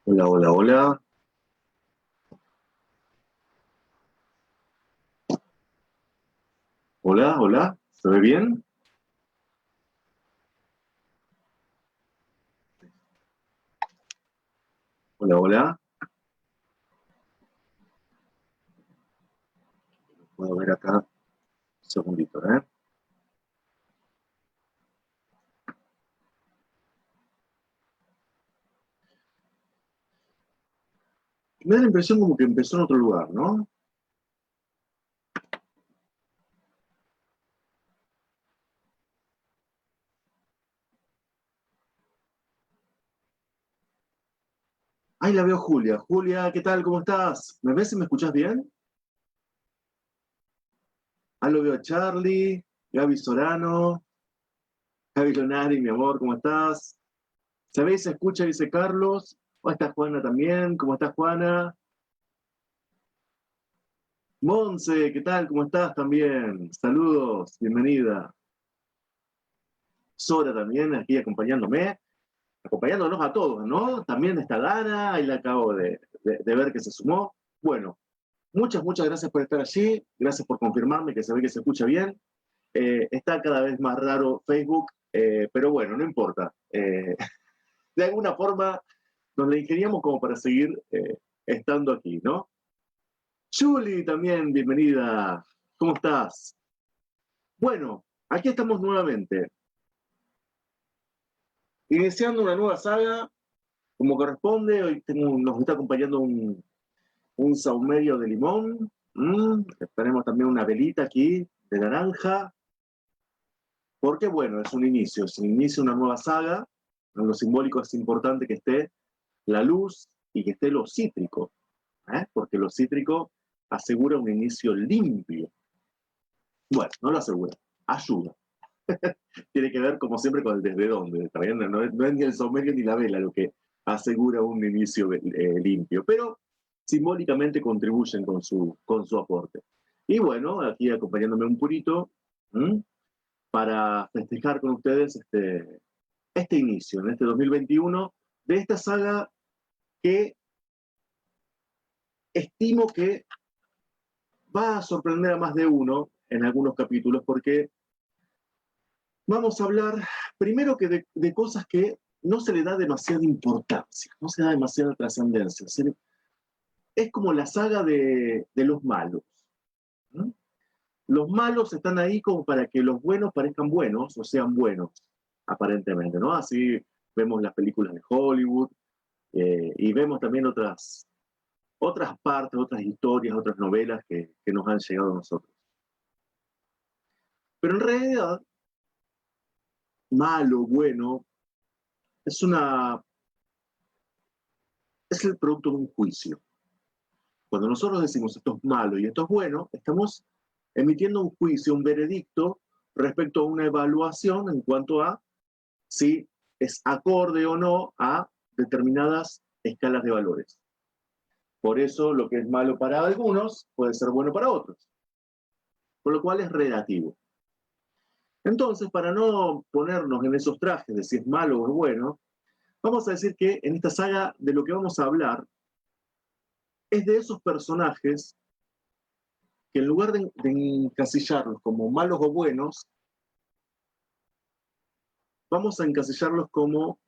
Hola, hola, hola. Hola, hola. ¿Se ve bien? Hola, hola. Puedo ver acá. Un segundito, ¿eh? Me da la impresión como que empezó en otro lugar, ¿no? Ahí la veo Julia. Julia, ¿qué tal? ¿Cómo estás? ¿Me ves y me escuchás bien? Ahí lo veo a Charlie, Gaby Sorano, Gaby Lonari, mi amor, ¿cómo estás? ¿Se ve y se escucha? Dice Carlos. ¿Cómo está Juana también? ¿Cómo estás, Juana? Monse, ¿qué tal? ¿Cómo estás también? Saludos, bienvenida. Sora también aquí acompañándonos a todos, ¿no? También está Dana, ahí la acabo de ver que se sumó. Bueno, muchas gracias por estar allí, gracias por confirmarme que se ve que se escucha bien. Está cada vez más raro Facebook, pero bueno, no importa. De alguna forma nos la ingeniamos como para seguir estando aquí, ¿no? Julie también, bienvenida. ¿Cómo estás? Bueno, aquí estamos nuevamente, iniciando una nueva saga, como corresponde. Hoy nos está acompañando un saumerio de limón. Tenemos también una velita aquí de naranja. Porque bueno, es un inicio de una nueva saga. En lo simbólico es importante que esté la luz y que esté lo cítrico, porque lo cítrico asegura un inicio limpio. Bueno, no lo asegura, ayuda. Tiene que ver, como siempre, con el desde dónde. ¿Está bien? No es ni el saumerio ni la vela lo que asegura un inicio limpio, pero simbólicamente contribuyen con su aporte. Y bueno, aquí acompañándome un purito, ¿m? Para festejar con ustedes este inicio, en este 2021, de esta saga que estimo que va a sorprender a más de uno en algunos capítulos, porque vamos a hablar primero que de cosas que no se le da demasiada importancia, no se da demasiada trascendencia. Es como la saga de los malos, ¿no? Los malos están ahí como para que los buenos parezcan buenos o sean buenos, aparentemente, ¿no? Así vemos las películas de Hollywood, y vemos también otras partes, otras historias, otras novelas que nos han llegado a nosotros. Pero en realidad, malo, bueno, es una es el producto de un juicio. Cuando nosotros decimos esto es malo y esto es bueno, estamos emitiendo un juicio, un veredicto respecto a una evaluación en cuanto a si es acorde o no a determinadas escalas de valores. Por eso lo que es malo para algunos puede ser bueno para otros, por lo cual es relativo. Entonces, para no ponernos en esos trajes de si es malo o es bueno, vamos a decir que en esta saga de lo que vamos a hablar es de esos personajes que en lugar de encasillarlos como malos o buenos, vamos a encasillarlos como,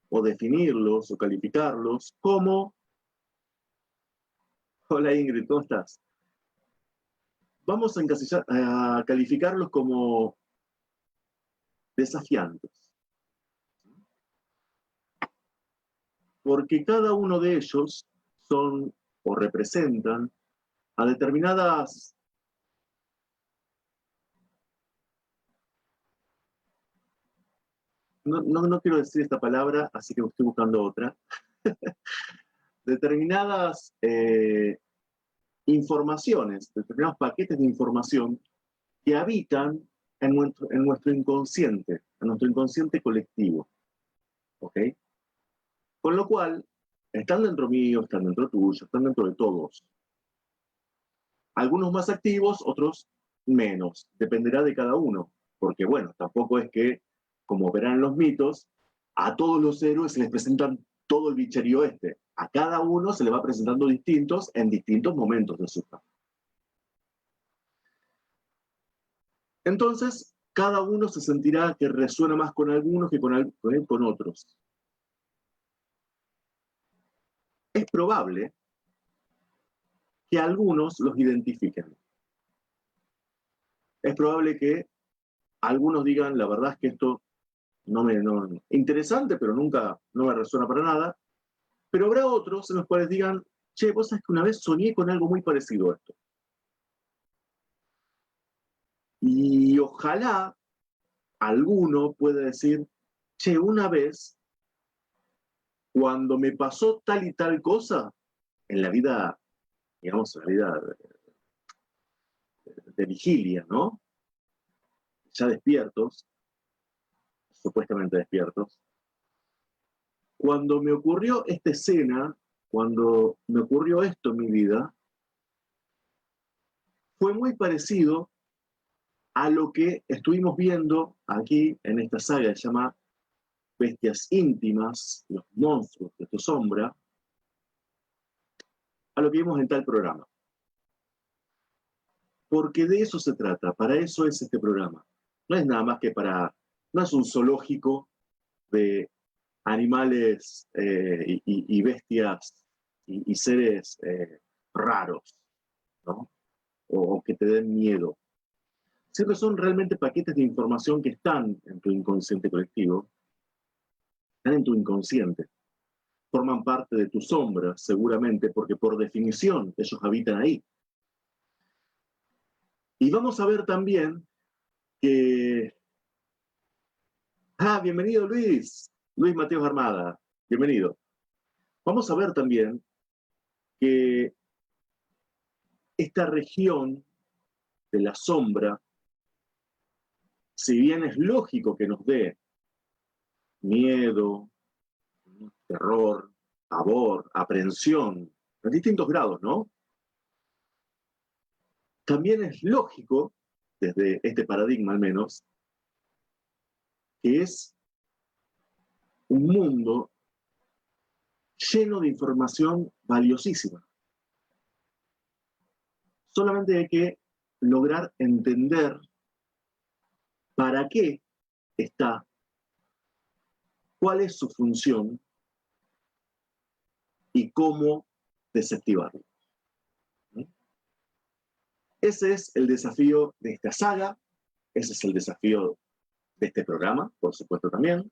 o definirlos, o calificarlos como, hola Ingrid, ¿cómo estás? Vamos a calificarlos como desafiantes, porque cada uno de ellos son o representan a determinadas, no quiero decir esta palabra, así que estoy buscando otra, determinadas informaciones, determinados paquetes de información que habitan en nuestro inconsciente colectivo. ¿Ok? Con lo cual, están dentro mío, están dentro tuyo, están dentro de todos. Algunos más activos, otros menos. Dependerá de cada uno. Porque, bueno, tampoco es que, como verán los mitos, a todos los héroes se les presentan todo el bicherío este. A cada uno se le va presentando distintos en distintos momentos de su vida. Entonces, cada uno se sentirá que resuena más con algunos que con otros. Es probable que algunos los identifiquen. Es probable que algunos digan, la verdad es que esto interesante, pero nunca no me resuena para nada. Pero habrá otros en los cuales digan, che, vos sabés que una vez soñé con algo muy parecido a esto. Y ojalá alguno pueda decir, che, una vez, cuando me pasó tal y tal cosa, en la vida, digamos, en la vida de vigilia, ¿no? Ya despiertos, supuestamente despiertos, cuando me ocurrió esta escena, cuando me ocurrió esto en mi vida, fue muy parecido a lo que estuvimos viendo aquí en esta saga que se llama Bestias íntimas, los monstruos de tu sombra, a lo que vimos en tal programa. Porque de eso se trata, para eso es este programa. No es nada más que no es un zoológico de animales y bestias y seres raros, ¿no? O que te den miedo. Siempre son realmente paquetes de información que están en tu inconsciente colectivo, están en tu inconsciente, forman parte de tu sombra, seguramente, porque por definición ellos habitan ahí. Y vamos a ver también que... Ah, bienvenido Luis, Luis Mateos Armada, bienvenido. Vamos a ver también que esta región de la sombra, si bien es lógico que nos dé miedo, terror, pavor, aprehensión, en distintos grados, ¿no? También es lógico, desde este paradigma al menos, que es un mundo lleno de información valiosísima. Solamente hay que lograr entender para qué está, cuál es su función y cómo desactivarlo. Ese es el desafío de esta saga, ese es el desafío de este programa, por supuesto también.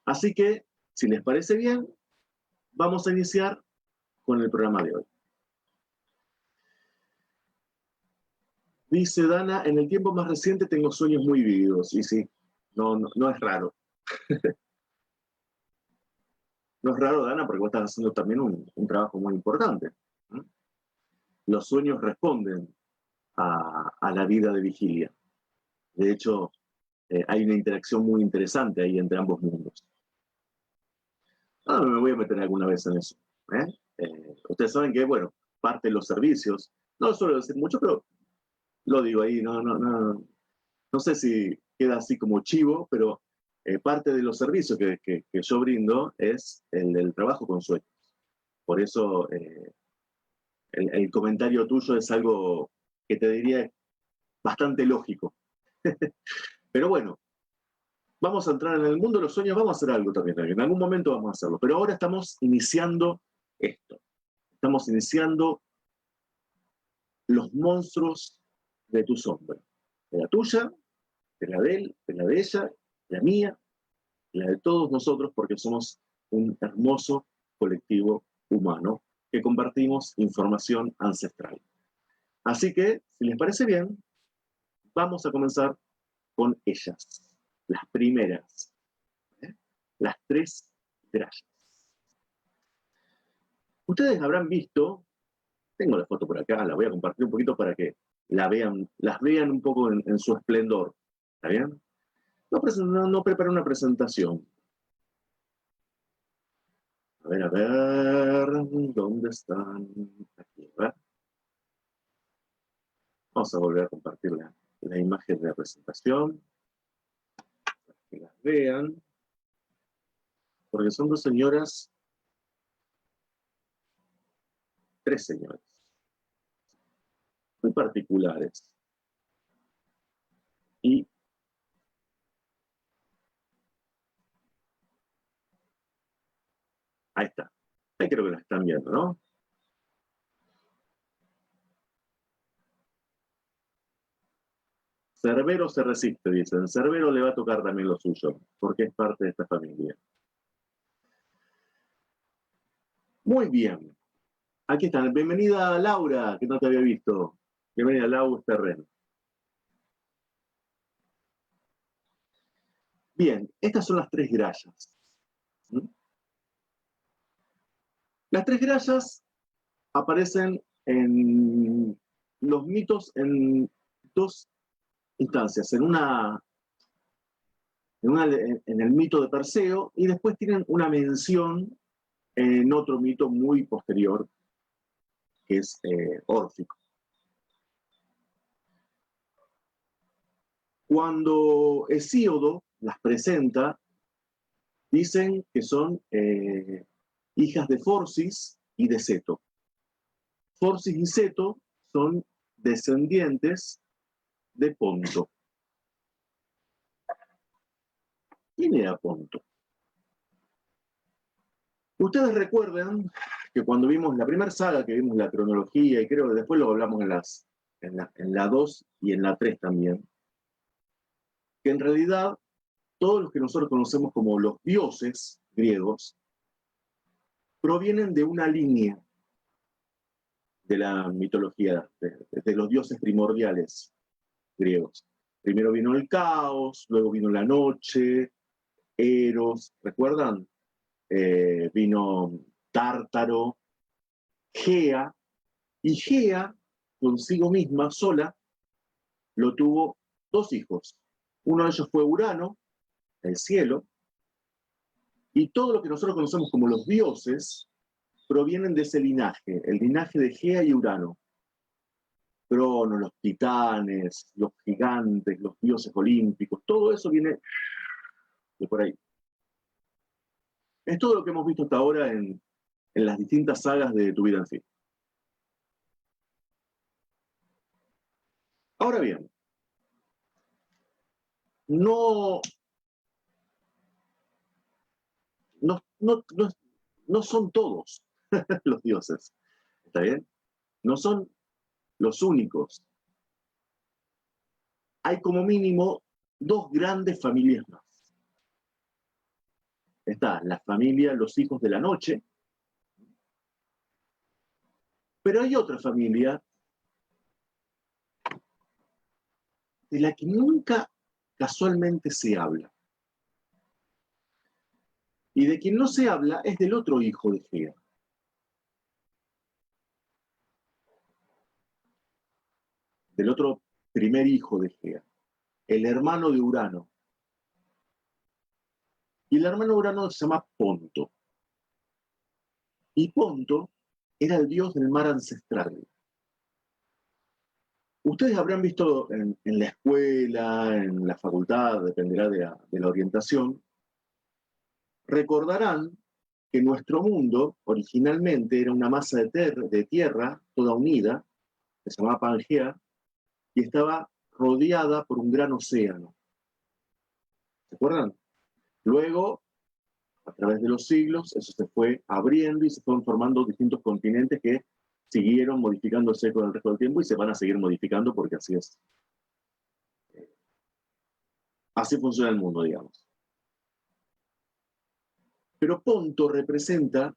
Así que, si les parece bien, vamos a iniciar con el programa de hoy. Dice Dana, en el tiempo más reciente tengo sueños muy vívidos. Y sí, no es raro. No es raro, Dana, porque vos estás haciendo también un trabajo muy importante. Los sueños responden a la vida de vigilia. De hecho, hay una interacción muy interesante ahí entre ambos mundos. Me voy a meter alguna vez en eso. Ustedes saben que, bueno, parte de los servicios, no suelo decir mucho, pero lo digo ahí, no sé si queda así como chivo, pero parte de los servicios que yo brindo es el trabajo con sueños. Por eso el comentario tuyo es algo que te diría bastante lógico. Pero bueno, vamos a entrar en el mundo de los sueños, vamos a hacer algo también. En algún momento vamos a hacerlo. Pero ahora estamos iniciando esto. Estamos iniciando los monstruos de tu sombra. De la tuya, de la de él, de la de ella, de la mía, de la de todos nosotros, porque somos un hermoso colectivo humano que compartimos información ancestral. Así que, si les parece bien, vamos a comenzar con ellas, las primeras, las tres grallas. Ustedes habrán visto, tengo la foto por acá, la voy a compartir un poquito para que las vean un poco en su esplendor. ¿Está bien? No preparé una presentación. A ver, ¿dónde están? Aquí, ¿verdad? Vamos a volver a compartir la imagen de la presentación, para que las vean, porque son dos señoras tres señores, muy particulares. Y ahí está. Ahí creo que la están viendo, ¿no? Cerbero se resiste, dicen. Cerbero le va a tocar también lo suyo, porque es parte de esta familia. Muy bien. Aquí están. Bienvenida Laura, que no te había visto. Bienvenida Laura Terreno. Bien, estas son las tres grallas. Las tres grallas aparecen en los mitos en dos instancias. En el mito de Perseo, y después tienen una mención en otro mito muy posterior, que es Órfico. Cuando Hesíodo las presenta, dicen que son hijas de Forcis y de Seto. Forcis y Seto son descendientes de Ponto. ¿Quién era Ponto? Ustedes recuerdan que cuando vimos la primera saga, que vimos la cronología, y creo que después lo hablamos en la 2 y en la 3 también, que en realidad todos los que nosotros conocemos como los dioses griegos provienen de una línea de la mitología, de los dioses primordiales griegos. Primero vino el caos, luego vino la noche, Eros, ¿recuerdan? Vino Tártaro, Gea, y Gea, consigo misma, sola, lo tuvo dos hijos. Uno de ellos fue Urano, el cielo, y todo lo que nosotros conocemos como los dioses provienen de ese linaje, el linaje de Gea y Urano. Crono, los titanes, los gigantes, los dioses olímpicos, todo eso viene de por ahí. Es todo lo que hemos visto hasta ahora en las distintas sagas de Tu vida en sí. Ahora bien, no son todos los dioses, ¿está bien? No son los únicos. Hay como mínimo dos grandes familias más. Está la familia Los Hijos de la Noche, pero hay otra familia de la que nunca casualmente se habla. Y de quien no se habla es del otro hijo de Gea. Del otro primer hijo de Gea, el hermano de Urano. Y el hermano de Urano se llama Ponto. Y Ponto era el dios del mar ancestral. Ustedes habrán visto en la escuela, en la facultad, dependerá de la orientación, recordarán que nuestro mundo originalmente era una masa de tierra toda unida, que se llamaba Pangea, y estaba rodeada por un gran océano. ¿Se acuerdan? Luego, a través de los siglos, eso se fue abriendo y se fueron formando distintos continentes que siguieron modificándose con el resto del tiempo y se van a seguir modificando porque así es. Así funciona el mundo, digamos. Pero Ponto representa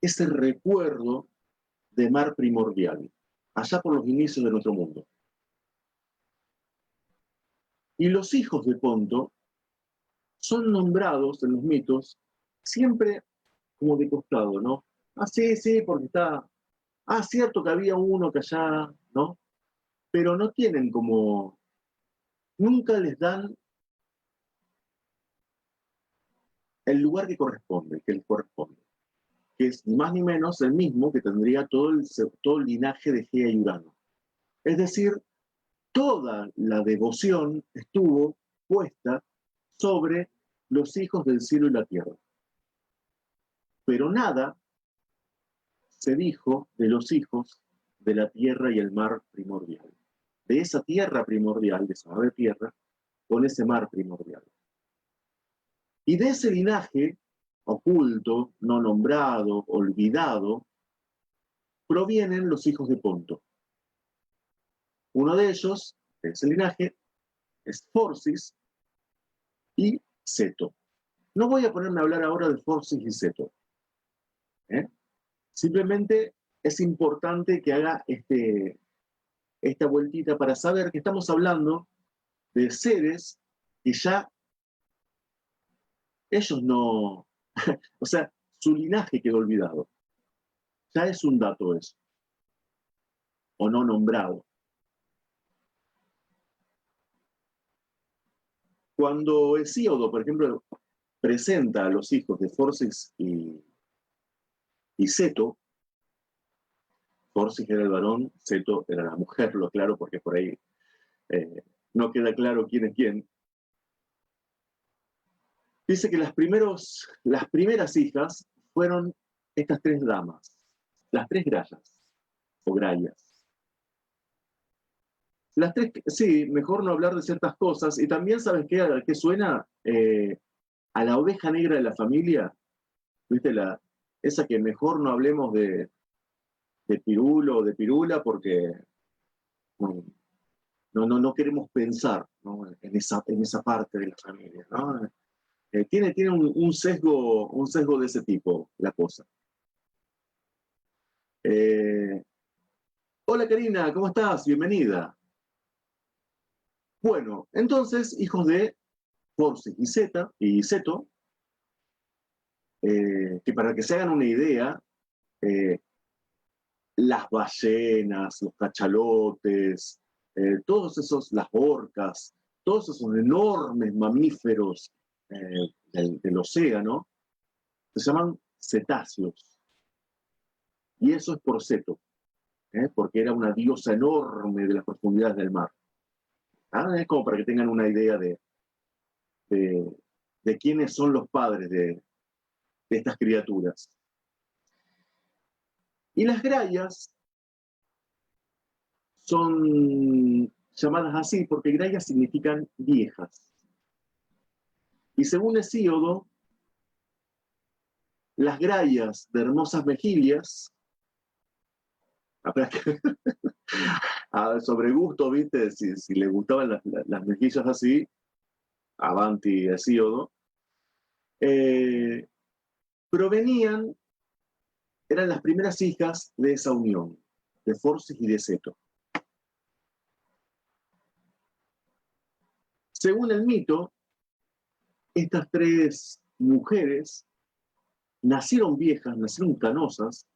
ese recuerdo de mar primordial, allá por los inicios de nuestro mundo. Y los hijos de Ponto son nombrados en los mitos siempre como de costado, ¿no? Ah, sí, sí, porque está... Ah, cierto que había uno que allá, ¿no? Pero no tienen como... Nunca les dan el lugar que corresponde, que les corresponde. Que es ni más ni menos el mismo que tendría todo el linaje de Gea y Urano. Es decir, toda la devoción estuvo puesta sobre los hijos del cielo y la tierra. Pero nada se dijo de los hijos de la tierra y el mar primordial. De esa tierra primordial, de esa ave tierra, con ese mar primordial. Y de ese linaje oculto, no nombrado, olvidado, provienen los hijos de Ponto. Uno de ellos, de ese linaje, es Forcis y Seto. No voy a ponerme a hablar ahora de Forcis y Seto. Simplemente es importante que haga esta vueltita para saber que estamos hablando de seres que ya ellos no, o sea, su linaje quedó olvidado. Ya es un dato eso, o no nombrado. Cuando Hesíodo, por ejemplo, presenta a los hijos de Forcis y Seto, Forcis era el varón, Seto era la mujer, lo aclaro porque por ahí no queda claro quién es quién. Dice que las primeras hijas fueron estas tres damas, las tres grayas, o grayas. Las tres, sí, mejor no hablar de ciertas cosas. Y también, ¿sabes qué? ¿A qué suena? A la oveja negra de la familia, ¿viste? Esa que mejor no hablemos de pirulo o de pirula porque no queremos pensar, ¿no? en esa parte de la familia, ¿no? Tiene un sesgo de ese tipo, la cosa. Hola Karina, ¿cómo estás? Bienvenida. Bueno, entonces, hijos de Forcis y Seto, que para que se hagan una idea, las ballenas, los cachalotes, las orcas, todos esos enormes mamíferos del océano, se llaman cetáceos. Y eso es por Seto, porque era una diosa enorme de las profundidades del mar. Es como para que tengan una idea de quiénes son los padres de estas criaturas. Y las grayas son llamadas así porque grayas significan viejas. Y según Hesíodo, las grayas de hermosas mejillas, sobre gusto, ¿viste? Si le gustaban las mejillas así, avanti Hesíodo, eran las primeras hijas de esa unión, de Forcis y de Seto. Según el mito, estas tres mujeres nacieron viejas, nacieron canosas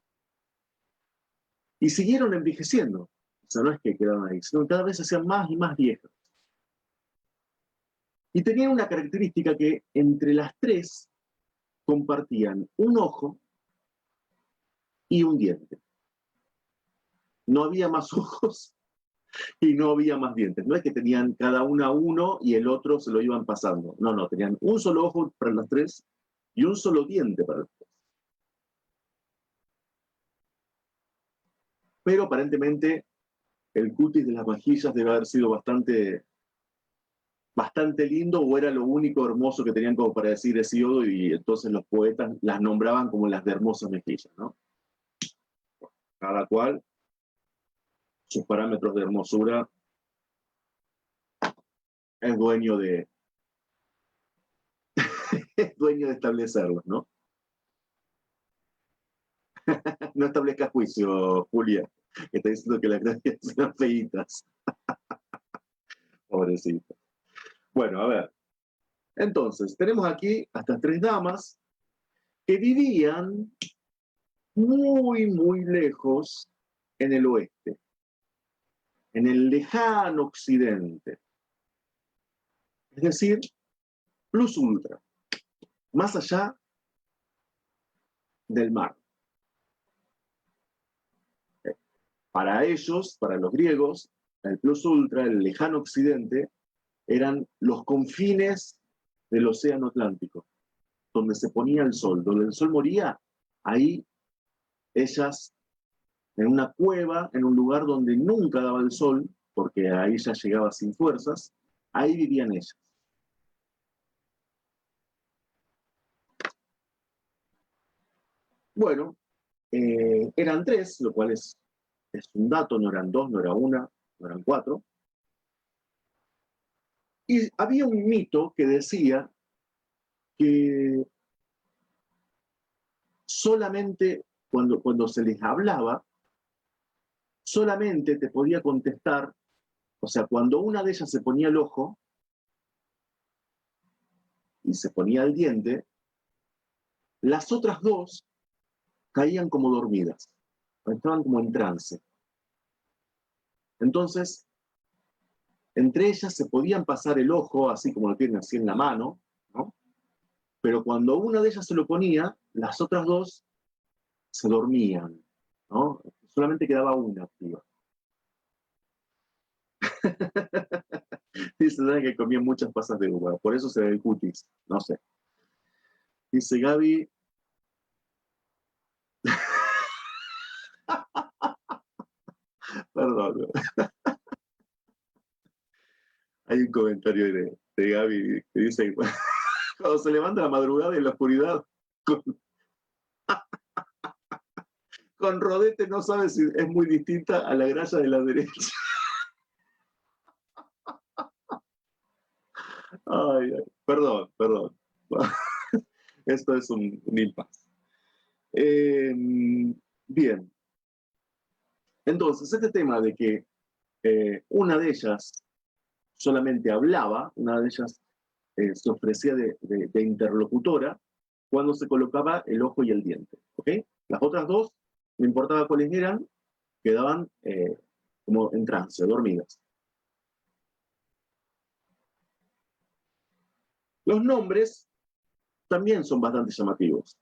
y siguieron envejeciendo. O sea, no es que quedaron ahí, sino que cada vez se hacían más y más viejas. Y tenían una característica que entre las tres compartían un ojo y un diente. No había más ojos y no había más dientes. No es que tenían cada una uno y el otro se lo iban pasando. No, tenían un solo ojo para las tres y un solo diente para las tres. Pero aparentemente el cutis de las mejillas debe haber sido bastante lindo, o era lo único hermoso que tenían como para decir Hesíodo, y entonces los poetas las nombraban como las de hermosas mejillas, ¿no? Cada cual sus parámetros de hermosura es dueño de establecerlos, ¿no? No establezca juicio, Julia, que está diciendo que las gracias son feitas. Pobrecita. Bueno, a ver. Entonces, tenemos aquí a estas tres damas que vivían muy lejos en el oeste, en el lejano occidente. Es decir, plus ultra, más allá del mar. Para ellos, para los griegos, el plus ultra, el lejano occidente, eran los confines del océano Atlántico, donde se ponía el sol. Donde el sol moría, ahí ellas en una cueva, en un lugar donde nunca daba el sol, porque ahí ya llegaba sin fuerzas, ahí vivían ellas. Bueno, eran tres, lo cual es un dato, no eran dos, no era una, no eran cuatro. Y había un mito que decía que solamente cuando se les hablaba, solamente te podía contestar, o sea, cuando una de ellas se ponía el ojo y se ponía el diente, las otras dos caían como dormidas, estaban como en trance. Entonces, entre ellas se podían pasar el ojo, así como lo tienen así en la mano, ¿no? Pero cuando una de ellas se lo ponía, las otras dos se dormían, ¿no? Solamente quedaba una activa. Dice Dani que comía muchas pasas de uva, por eso se ve el cutis, no sé. Dice Gaby. Perdón. Hay un comentario de Gaby que dice: cuando se levanta la madrugada y en la oscuridad, con rodete no sabe si es muy distinta a la gralla de la derecha. Ay, ay, perdón, perdón. Esto es un impasse. Bien. Entonces, este tema de que una de ellas solamente hablaba, una de ellas se ofrecía de interlocutora cuando se colocaba el ojo y el diente. ¿Ok? Las otras dos, no importaba cuáles eran, quedaban como en trance, dormidas. Los nombres también son bastante llamativos.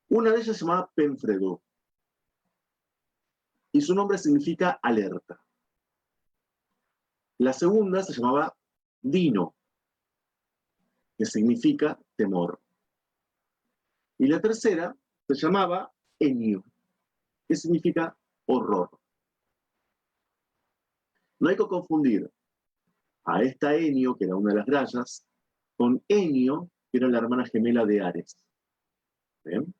Una de ellas se llamaba Penfredo y su nombre significa alerta. La segunda se llamaba Dino, que significa temor. Y la tercera se llamaba Enio, que significa horror. No hay que confundir a esta Enio, que era una de las grallas, con Enio, que era la hermana gemela de Ares. ¿Bien?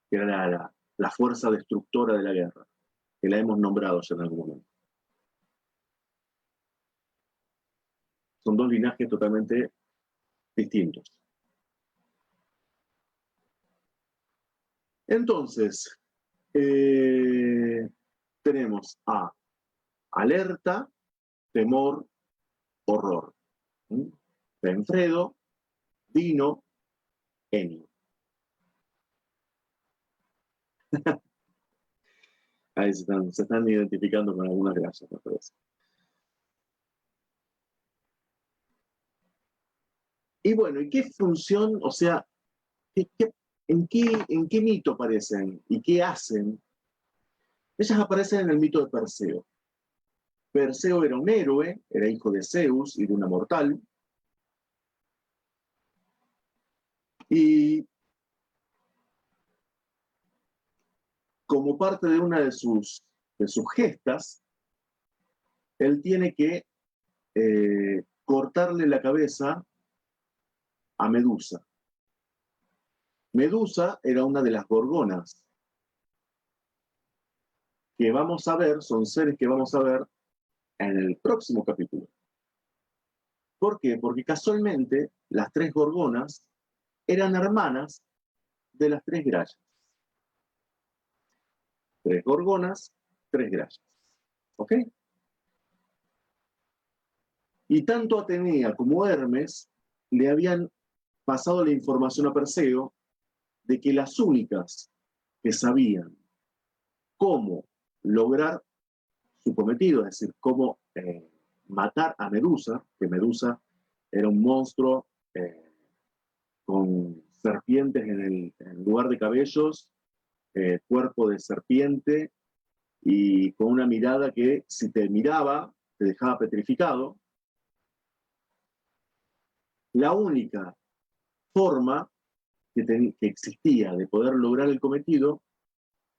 Que era la fuerza destructora de la guerra, que la hemos nombrado ya en algún momento. Son dos linajes totalmente distintos. Entonces, tenemos a alerta, temor, horror. Penfredo, Dino, Enio. Ahí se están identificando con algunas gracias, me parece. Y bueno, ¿y qué función, o sea, en qué mito aparecen y qué hacen? Ellas aparecen en el mito de Perseo. Perseo era un héroe, era hijo de Zeus y de una mortal. Y como parte de una de sus gestas, él tiene que cortarle la cabeza a Medusa. Medusa era una de las gorgonas que vamos a ver, son seres que vamos a ver en el próximo capítulo. ¿Por qué? Porque casualmente las tres gorgonas eran hermanas de las tres grallas. Tres gorgonas, tres grallas. ¿Ok? Y tanto Atenea como Hermes le habían pasado la información a Perseo de que las únicas que sabían cómo lograr su cometido, es decir, cómo matar a Medusa, que Medusa era un monstruo con serpientes en el lugar de cabellos, cuerpo de serpiente y con una mirada que si te miraba te dejaba petrificado. La única forma que existía de poder lograr el cometido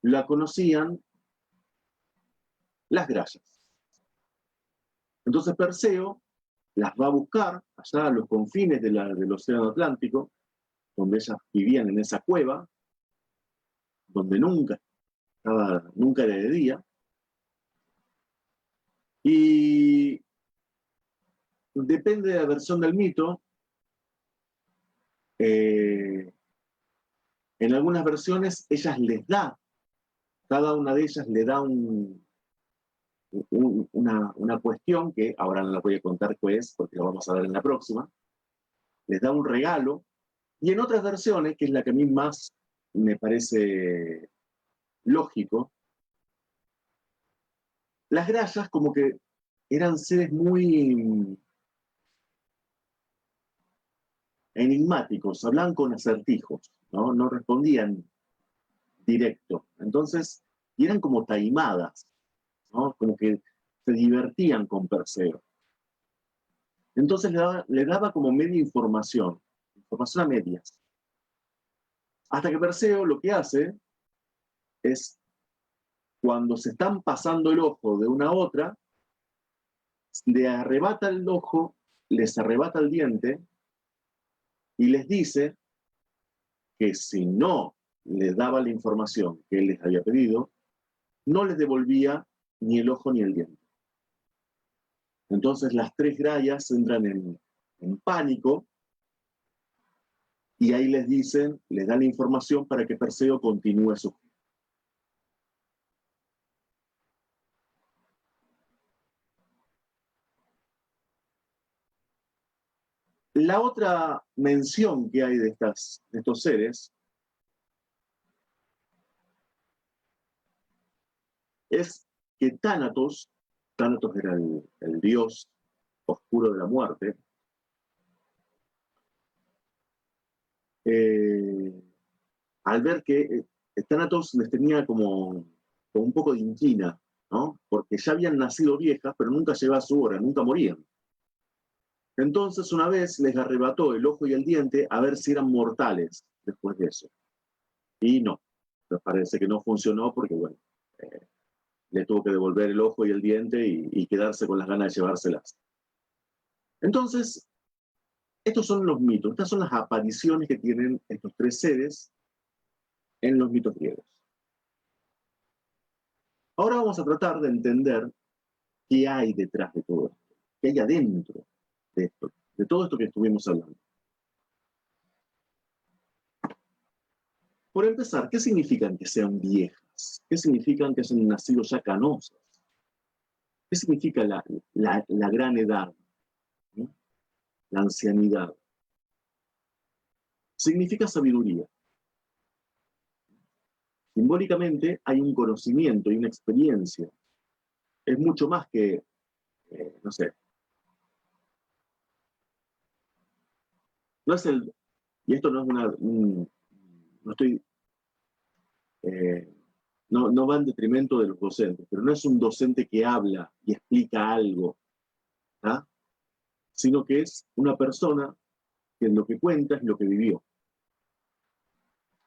la conocían las grallas. Entonces Perseo las va a buscar allá a los confines del Océano Atlántico, donde ellas vivían en esa cueva, donde nunca era de día, y depende de la versión del mito, en algunas versiones cada una de ellas le da una cuestión que ahora no la voy a contar qué es, porque lo vamos a ver en la próxima, les da un regalo, y en otras versiones, que es la que a mí más me parece lógico, las grallas como que eran seres muy enigmáticos, hablaban con acertijos, no respondían directo. Entonces, y eran como taimadas, ¿no? Como que se divertían con Perseo. Entonces le daba como media información a medias. Hasta que Perseo lo que hace es, cuando se están pasando el ojo de una a otra, le arrebata el ojo, les arrebata el diente y les dice que si no les daba la información que él les había pedido, no les devolvía ni el ojo ni el diente. Entonces las tres grallas entran en pánico y ahí les dan la información para que Perseo continúe su giro. La otra mención que hay de estos seres es que Tánatos era el dios oscuro de la muerte, al ver que Tánatos les tenía como un poco de inquina, ¿no? Porque ya habían nacido viejas, pero nunca llegaba su hora, nunca morían. Entonces una vez les arrebató el ojo y el diente a ver si eran mortales después de eso. Y no, les parece que no funcionó porque, bueno, le tuvo que devolver el ojo y el diente y quedarse con las ganas de llevárselas. Entonces, estos son los mitos, estas son las apariciones que tienen estos tres seres en los mitos griegos. Ahora vamos a tratar de entender qué hay detrás de todo esto, qué hay adentro de esto, de todo esto que estuvimos hablando. Por empezar, ¿qué significan que sean viejas? ¿Qué significan que hayan nacido ya canosas? ¿Qué significa la gran edad? ¿No? La ancianidad. Significa sabiduría. Simbólicamente hay un conocimiento, hay una experiencia. Es mucho más que, no sé, no es y esto no es no estoy, eh, no va en detrimento de los docentes, pero no es un docente que habla y explica algo, ¿ah? Sino que es una persona que lo que cuenta es lo que vivió.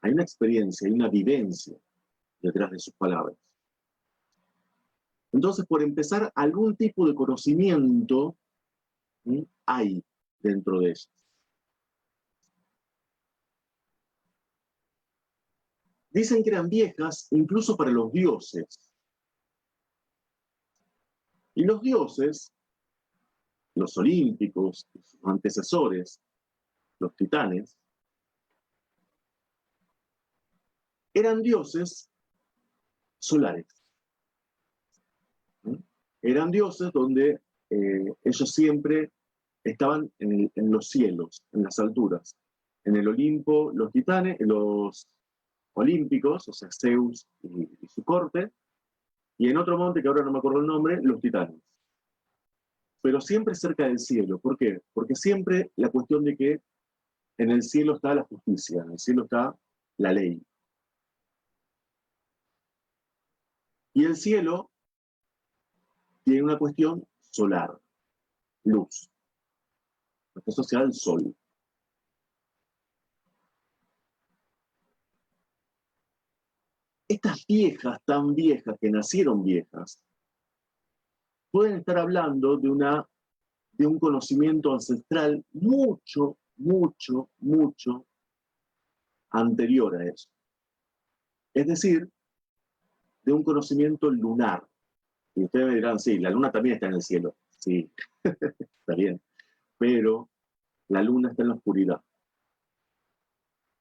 Hay una experiencia, hay una vivencia detrás de sus palabras. Entonces, por empezar, algún tipo de conocimiento hay dentro de ellas. Dicen que eran viejas incluso para los dioses. Y los dioses, los olímpicos, sus antecesores, los titanes, eran dioses solares. Eran dioses donde ellos siempre estaban en los cielos, en las alturas. En el Olimpo, los titanes, los olímpicos, o sea, Zeus y su corte, y en otro monte que ahora no me acuerdo el nombre, los titanes. Pero siempre cerca del cielo. ¿Por qué? Porque siempre la cuestión de que en el cielo está la justicia, en el cielo está la ley. Y el cielo tiene una cuestión solar, luz. Está asociada al sol. estas viejas, tan viejas, que nacieron viejas, pueden estar hablando de un conocimiento ancestral mucho, mucho, mucho anterior a eso. Es decir, de un conocimiento lunar. Y ustedes me dirán, sí, la luna también está en el cielo. Sí, está bien. Pero la luna está en la oscuridad.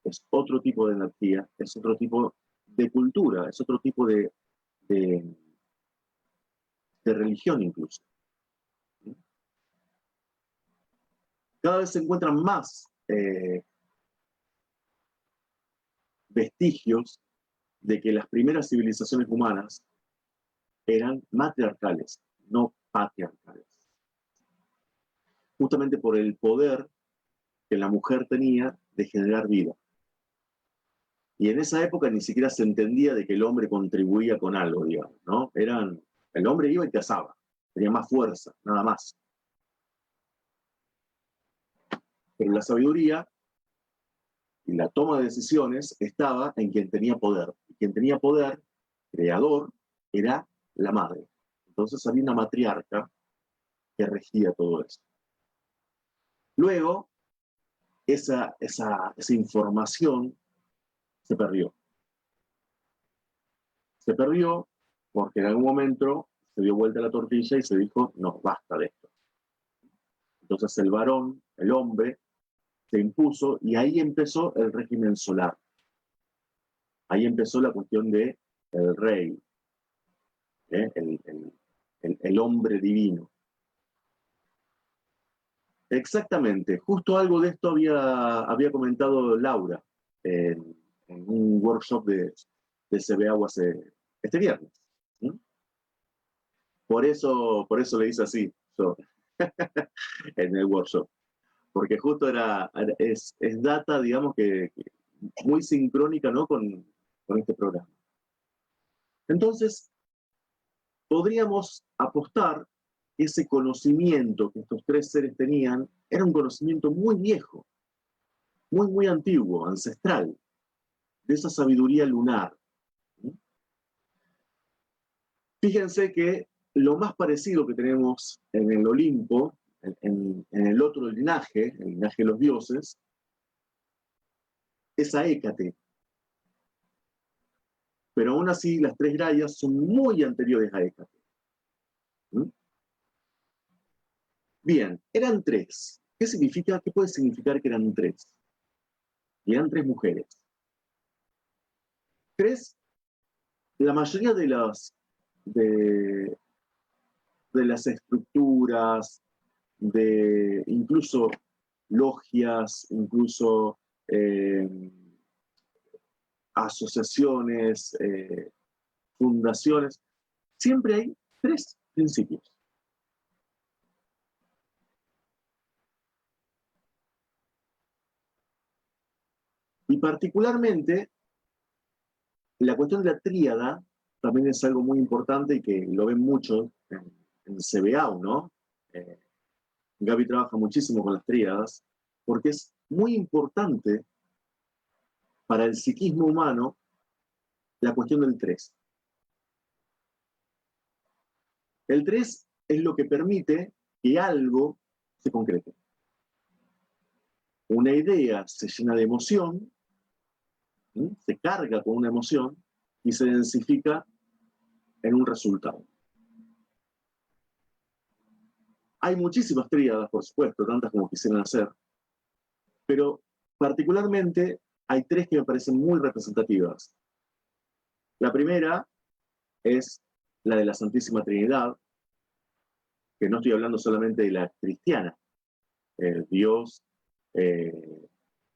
Es otro tipo de energía, es otro tipo de cultura, es otro tipo de, de religión incluso. Cada vez se encuentran más vestigios de que las primeras civilizaciones humanas eran matriarcales, no patriarcales. Justamente por el poder que la mujer tenía de generar vida. Y en esa época ni siquiera se entendía de que el hombre contribuía con algo, digamos, ¿no? El hombre iba y cazaba, tenía más fuerza, nada más. Pero la sabiduría y la toma de decisiones estaba en quien tenía poder. Y quien tenía poder, creador, era la madre. Entonces había una matriarca que regía todo eso. Luego, esa información se perdió. Se perdió porque en algún momento se dio vuelta la tortilla y se dijo, no, basta de esto. Entonces el varón, el hombre, se impuso y ahí empezó el régimen solar. Ahí empezó la cuestión de el rey, el hombre divino. Exactamente, justo algo de esto había comentado Laura en un workshop de CBA este viernes. ¿Sí? Por eso le hice así yo, en el workshop, porque justo es data, digamos, que muy sincrónica, ¿no? con este programa. Entonces, podríamos apostar que ese conocimiento que estos tres seres tenían era un conocimiento muy viejo, muy, muy antiguo, ancestral, de esa sabiduría lunar. Fíjense que lo más parecido que tenemos en el Olimpo, en el otro linaje, el linaje de los dioses, es a Hécate. Pero aún así las tres grayas son muy anteriores a Hécate. Bien, eran tres. ¿Qué significa? ¿Qué puede significar que eran tres? Y eran tres mujeres. Tres, la mayoría de las estructuras, de incluso logias, incluso asociaciones, fundaciones, siempre hay tres principios. Y particularmente, la cuestión de la tríada también es algo muy importante y que lo ven mucho en CBAU, ¿no? Gaby trabaja muchísimo con las tríadas, porque es muy importante para el psiquismo humano la cuestión del 3. El 3 es lo que permite que algo se concrete. Una idea se llena de emoción, ¿sí? Se carga con una emoción y se densifica en un resultado. Hay muchísimas tríadas, por supuesto, tantas como quisieran hacer, pero particularmente hay tres que me parecen muy representativas. La primera es la de la Santísima Trinidad, que no estoy hablando solamente de la cristiana, Dios,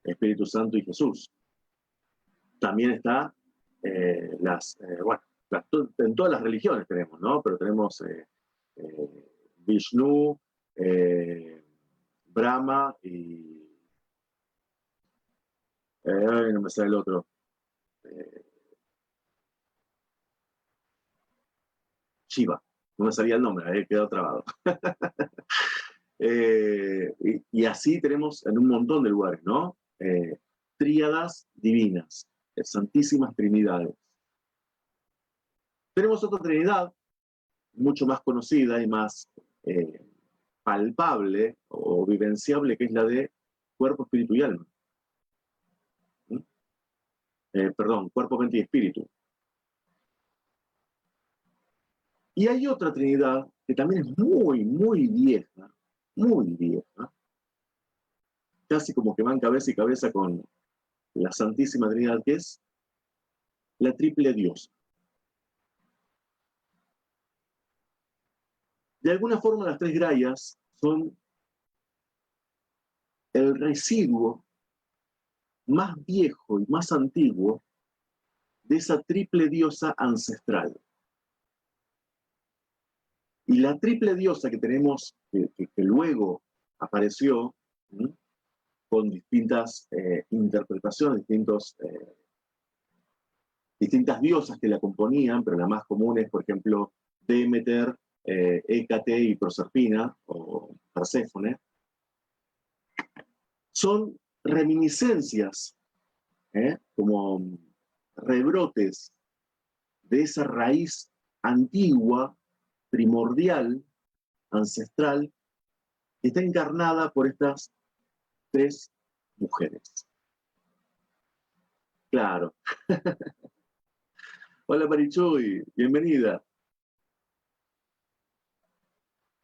Espíritu Santo y Jesús. También está bueno, en todas las religiones tenemos, ¿no? Pero tenemos Vishnu, Brahma y no me sale el otro. Shiva, no me salía el nombre, había quedado trabado. Y así tenemos en un montón de lugares, ¿no? Tríadas divinas, santísimas trinidades. Tenemos otra Trinidad, mucho más conocida y más palpable o vivenciable, que es la de cuerpo, espíritu y alma. Perdón, cuerpo, mente y espíritu. Y hay otra Trinidad que también es muy, muy vieja, casi como que van cabeza y cabeza con la Santísima Trinidad, que es la triple diosa. De alguna forma, las tres grayas son el residuo más viejo y más antiguo de esa triple diosa ancestral. Y la triple diosa que tenemos, que luego apareció, ¿sí?, con distintas interpretaciones, distintas diosas que la componían, pero la más común es, por ejemplo, Demeter, Hécate y Proserpina, o Perséfone. Son reminiscencias, como rebrotes de esa raíz antigua, primordial, ancestral, que está encarnada por estas tres mujeres. Claro. Hola Marichuy, bienvenida.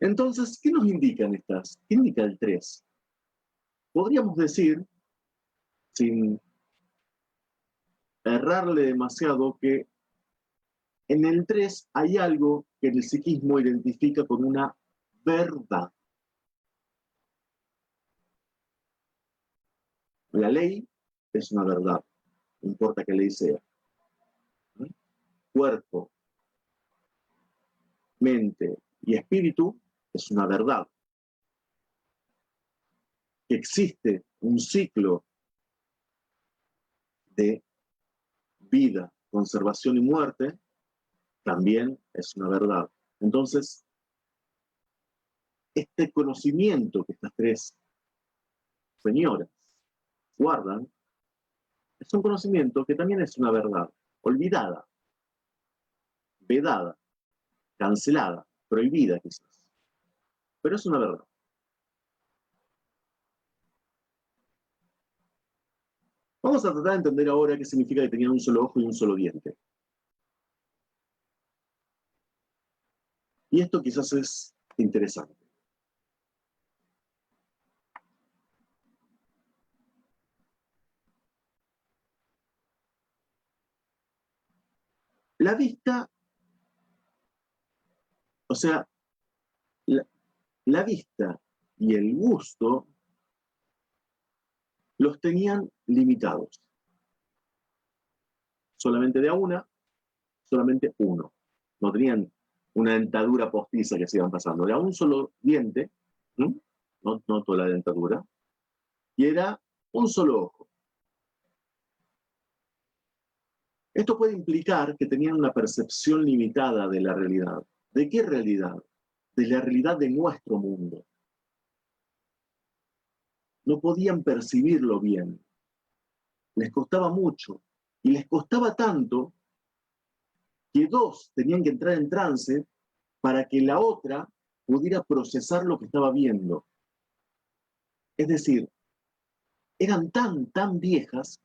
Entonces, ¿qué nos indican estas? ¿Qué indica el 3? Podríamos decir, sin errarle demasiado, que en el 3 hay algo que el psiquismo identifica con una verdad. La ley es una verdad, no importa qué ley sea. Cuerpo, mente y espíritu es una verdad. Que existe un ciclo de vida, conservación y muerte, también es una verdad. Entonces, este conocimiento que estas tres señoras guardan es un conocimiento que también es una verdad, olvidada, vedada, cancelada, prohibida quizás, pero es una verdad. Vamos a tratar de entender ahora qué significa que tenían un solo ojo y un solo diente. Y esto quizás es interesante. La vista, o sea, la vista y el gusto los tenían limitados. Solamente de a una, solamente uno. No tenían una dentadura postiza que se iban pasando. Era un solo diente, no toda la dentadura, y era un solo ojo. Esto puede implicar que tenían una percepción limitada de la realidad. ¿De qué realidad? De la realidad de nuestro mundo. No podían percibirlo bien. Les costaba mucho. Y les costaba tanto que dos tenían que entrar en trance para que la otra pudiera procesar lo que estaba viendo. Es decir, eran tan viejas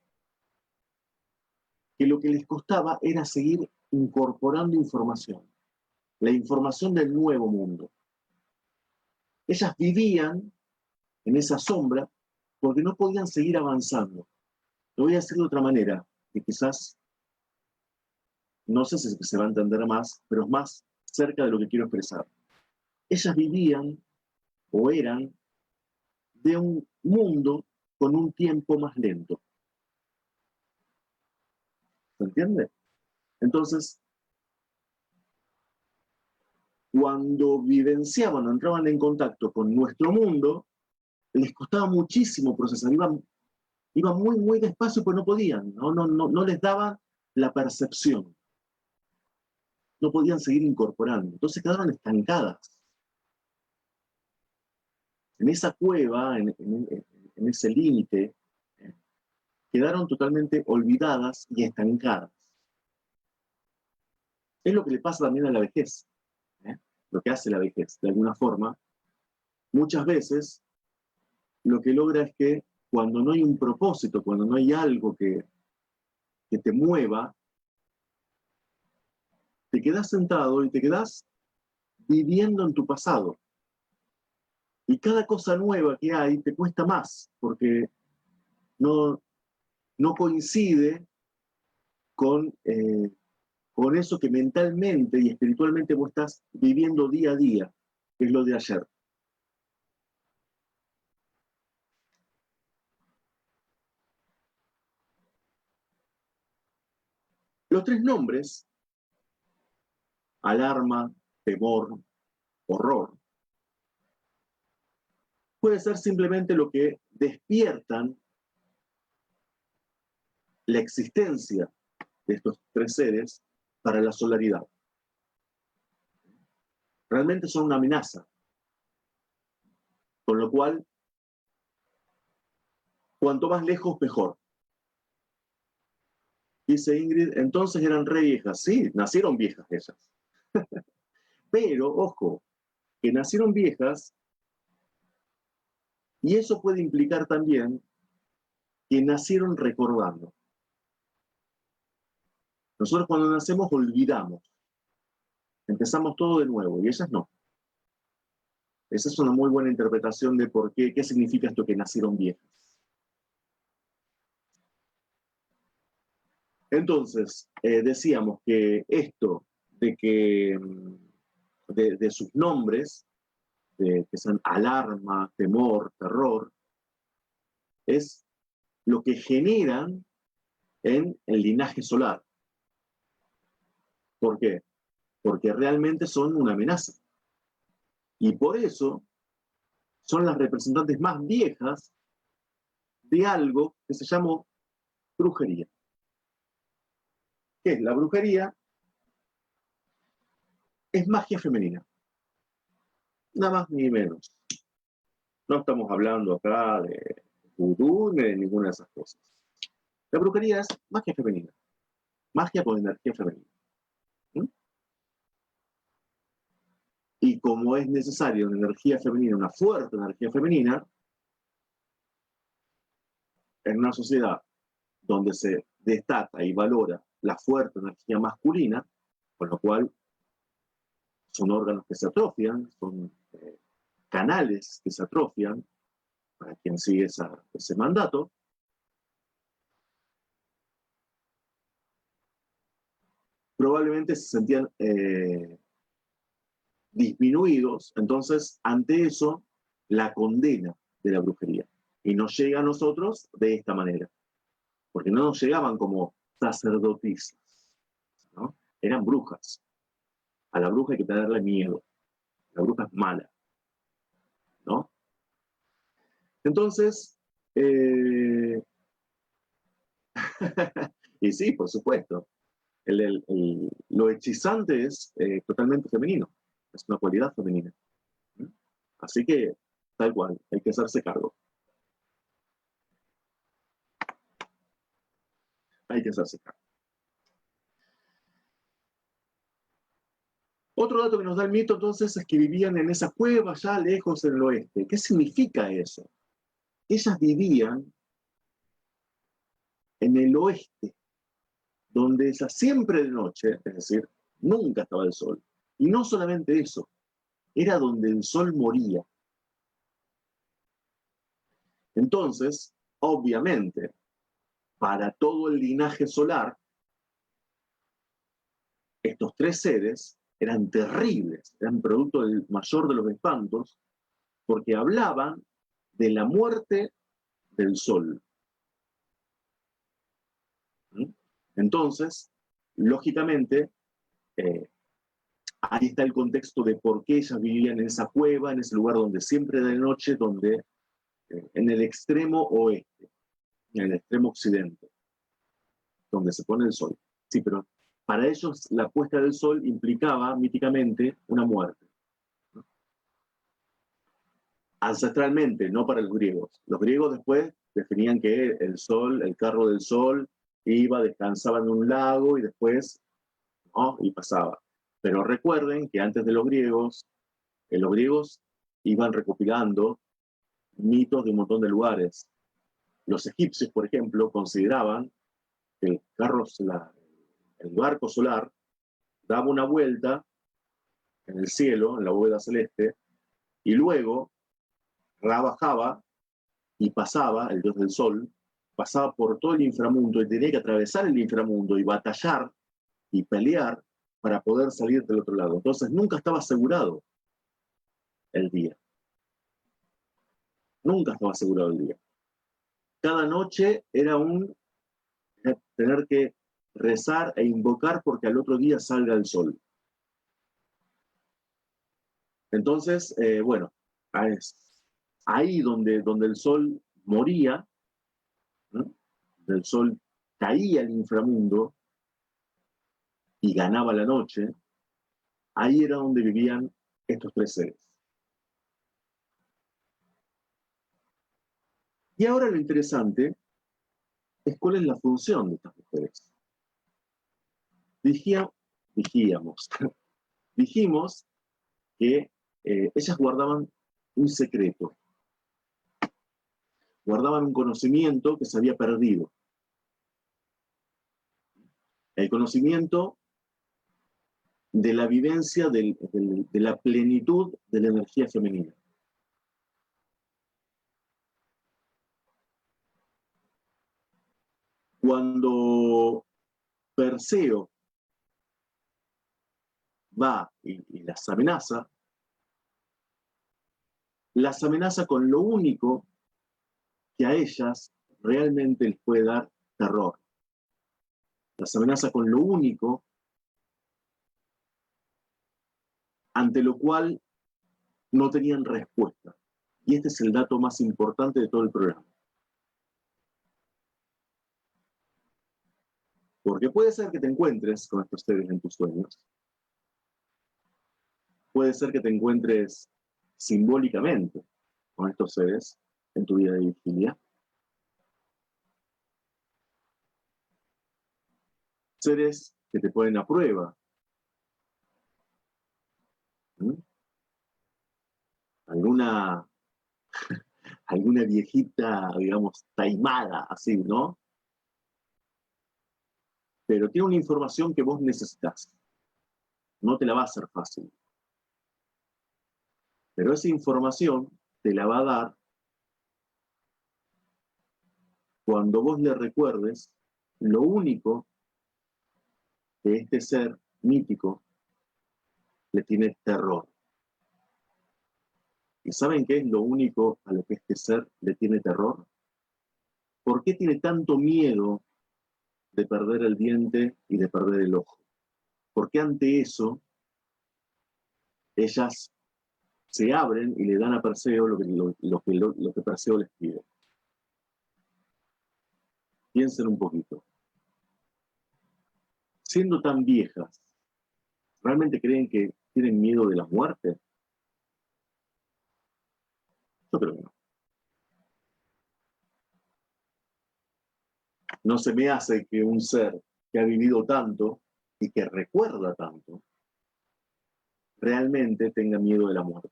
que lo que les costaba era seguir incorporando información, la información del nuevo mundo. Ellas vivían en esa sombra porque no podían seguir avanzando. Lo voy a decir de otra manera, que quizás, no sé si se va a entender más, pero es más cerca de lo que quiero expresar. Ellas vivían o eran de un mundo con un tiempo más lento. ¿Se entiende? Entonces, cuando vivenciaban o entraban en contacto con nuestro mundo, les costaba muchísimo procesar, iban muy despacio, pues no podían, no les daba la percepción, no podían seguir incorporando, entonces quedaron estancadas en esa cueva, en ese límite, quedaron totalmente olvidadas y estancadas. Es lo que le pasa también a la vejez, ¿eh? Lo que hace la vejez, de alguna forma. Muchas veces lo que logra es que cuando no hay un propósito, cuando no hay algo que te mueva, te quedas sentado y te quedas viviendo en tu pasado. Y cada cosa nueva que hay te cuesta más, porque no, no coincide con eso que mentalmente y espiritualmente vos estás viviendo día a día, que es lo de ayer. Los tres nombres, alarma, temor, horror, puede ser simplemente lo que despiertan la existencia de estos tres seres para la solaridad. Realmente son una amenaza, con lo cual, cuanto más lejos, mejor. Dice Ingrid, entonces eran re viejas. Sí, nacieron viejas ellas. Pero, ojo, que nacieron viejas, y eso puede implicar también que nacieron recordando. Nosotros cuando nacemos olvidamos, empezamos todo de nuevo, y ellas no. Esa es una muy buena interpretación de por qué significa esto que nacieron viejas. Entonces, decíamos que esto de que de sus nombres, que son alarma, temor, terror, es lo que generan en el linaje solar. ¿Por qué? Porque realmente son una amenaza. Y por eso son las representantes más viejas de algo que se llama brujería. ¿Qué es la brujería? Es magia femenina. Nada más ni menos. No estamos hablando acá de vudú ni de ninguna de esas cosas. La brujería es magia femenina. Magia con energía femenina. ¿Mm? Y como es necesaria una energía femenina, una fuerte energía femenina, en una sociedad donde se destaca y valora la fuerte energía masculina, con lo cual son órganos que se atrofian, son canales que se atrofian para quien sigue ese mandato, probablemente se sentían disminuidos. Entonces, ante eso, la condena de la brujería. Y nos llega a nosotros de esta manera, porque no nos llegaban como sacerdotisas, ¿no? Eran brujas. A la bruja hay que tenerle miedo. La bruja es mala, ¿no? Entonces, y sí, por supuesto, lo hechizante es totalmente femenino, es una cualidad femenina. Así que, tal cual, hay que hacerse cargo. Hay que hacerse cargo. Otro dato que nos da el mito entonces es que vivían en esa cueva allá lejos en el oeste. ¿Qué significa eso? Ellas vivían en el oeste, donde es siempre de noche, es decir, nunca estaba el sol. Y no solamente eso, era donde el sol moría. Entonces, obviamente, para todo el linaje solar, estos tres seres eran terribles, eran producto del mayor de los espantos, porque hablaban de la muerte del sol. Entonces, lógicamente, ahí está el contexto de por qué ellas vivían en esa cueva, en ese lugar donde siempre era de noche, donde en el extremo oeste, en el extremo occidente, donde se pone el sol. Sí, pero para ellos la puesta del sol implicaba míticamente una muerte. ¿No? Ancestralmente, no para los griegos. Los griegos después definían que el sol, el carro del sol, iba, descansaba en un lago y después ¿no? Y pasaba. Pero recuerden que antes de los griegos iban recopilando mitos de un montón de lugares. Los egipcios, por ejemplo, consideraban que el barco solar daba una vuelta en el cielo, en la bóveda celeste, y luego bajaba y pasaba, el dios del sol, pasaba por todo el inframundo y tenía que atravesar el inframundo y batallar y pelear para poder salir del otro lado. Entonces nunca estaba asegurado el día. Nunca estaba asegurado el día. Cada noche era tener que rezar e invocar porque al otro día salga el sol. Entonces, bueno, es ahí donde el sol moría, ¿no? El sol caía al inframundo y ganaba la noche, ahí era donde vivían estos tres seres. Y ahora lo interesante es cuál es la función de estas mujeres. Dijimos que ellas guardaban un secreto, guardaban un conocimiento que se había perdido. El conocimiento de la vivencia de la plenitud de la energía femenina. Cuando Perseo va y las amenaza con lo único que a ellas realmente les puede dar terror. Las amenaza con lo único ante lo cual no tenían respuesta. Y este es el dato más importante de todo el programa. Porque puede ser que te encuentres con estos seres en tus sueños. Puede ser que te encuentres simbólicamente con estos seres en tu vida de vigilia. Seres que te ponen a prueba. ¿Mm? Alguna viejita, digamos, taimada, así, ¿no? Pero tiene una información que vos necesitas. No te la va a hacer fácil. Pero esa información te la va a dar cuando vos le recuerdes lo único que este ser mítico le tiene terror. ¿Y saben qué es lo único a lo que este ser le tiene terror? ¿Por qué tiene tanto miedo de perder el diente y de perder el ojo? Porque ante eso ellas se abren y le dan a Perseo lo que Perseo les pide. Piensen un poquito. Siendo tan viejas, ¿realmente creen que tienen miedo de la muerte? Yo creo que no. No se me hace que un ser que ha vivido tanto y que recuerda tanto, realmente tenga miedo de la muerte.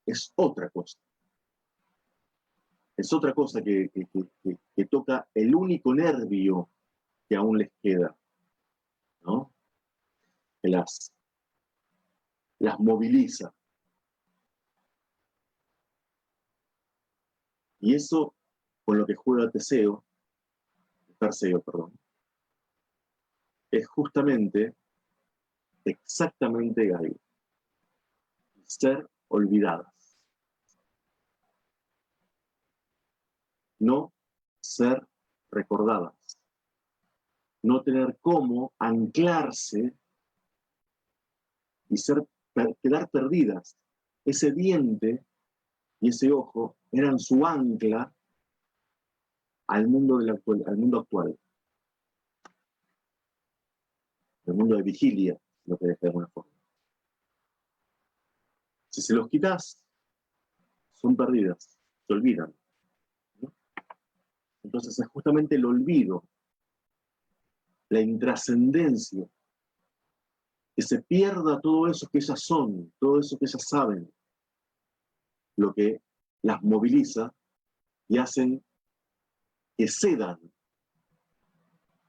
Es otra cosa. Es otra cosa que toca el único nervio que aún les queda, ¿no? Que las moviliza. Y eso, con lo que juega Perseo, es justamente, exactamente algo. Ser olvidadas. No ser recordadas. No tener cómo anclarse y quedar perdidas. Ese diente y ese ojo eran su ancla al mundo actual, al mundo de vigilia, lo que es de alguna forma. Si se los quitas, son perdidas, se olvidan, ¿no? Entonces es justamente el olvido la intrascendencia, que se pierda todo eso que ellas son, todo eso que ellas saben, lo que las moviliza y hacen que cedan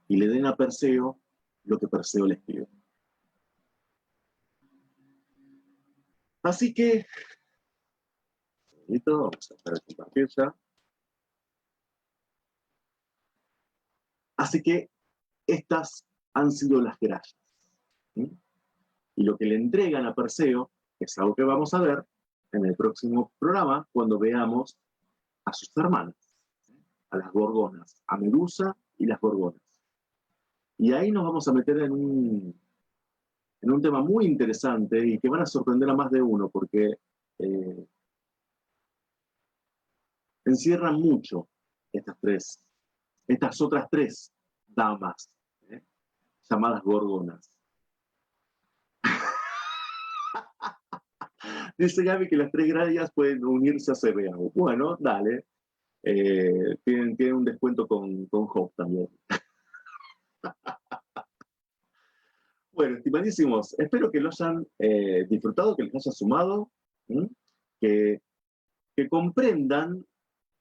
y le den a Perseo lo que Perseo les pide. Así que, vamos a dejar aquí compartir ya. Así que estas han sido las gracias. ¿Sí? Y lo que le entregan a Perseo es algo que vamos a ver en el próximo programa cuando veamos a sus hermanas, a las gorgonas, a Medusa y las gorgonas. Y ahí nos vamos a meter en un tema muy interesante y que van a sorprender a más de uno porque encierran mucho estas otras tres damas, llamadas gorgonas. Dice Gaby que las tres gradias pueden unirse a CBA. Bueno, dale. Tienen un descuento con Hop también. Bueno, estimadísimos, espero que lo hayan disfrutado, que les haya sumado, que comprendan,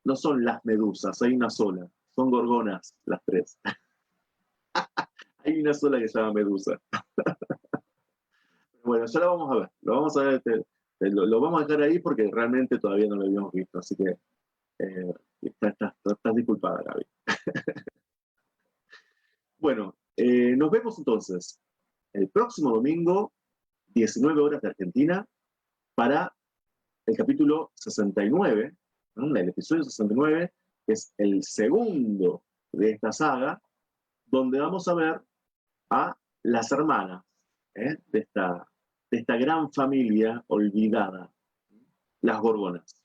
no son las medusas, hay una sola, son gorgonas las tres. Hay una sola que se llama Medusa. Bueno, ya lo vamos a ver, lo vamos a dejar ahí porque realmente todavía no lo habíamos visto, así que estás disculpada, Gaby. Bueno, nos vemos entonces el próximo domingo, 19 horas de Argentina, para el capítulo 69, ¿no? El episodio 69, que es el segundo de esta saga, donde vamos a ver a las hermanas de esta gran familia olvidada, las gorgonas.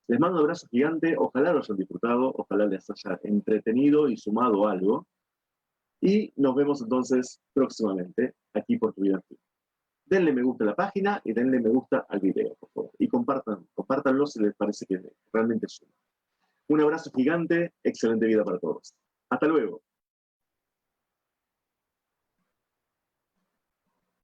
Les mando un abrazo gigante, ojalá lo hayan disfrutado, ojalá les haya entretenido y sumado algo. Y nos vemos entonces próximamente aquí por Tu Vida en Fin. Denle me gusta a la página y denle me gusta al video, por favor. Y compártanlo si les parece que realmente suma. Un abrazo gigante, excelente vida para todos. Hasta luego.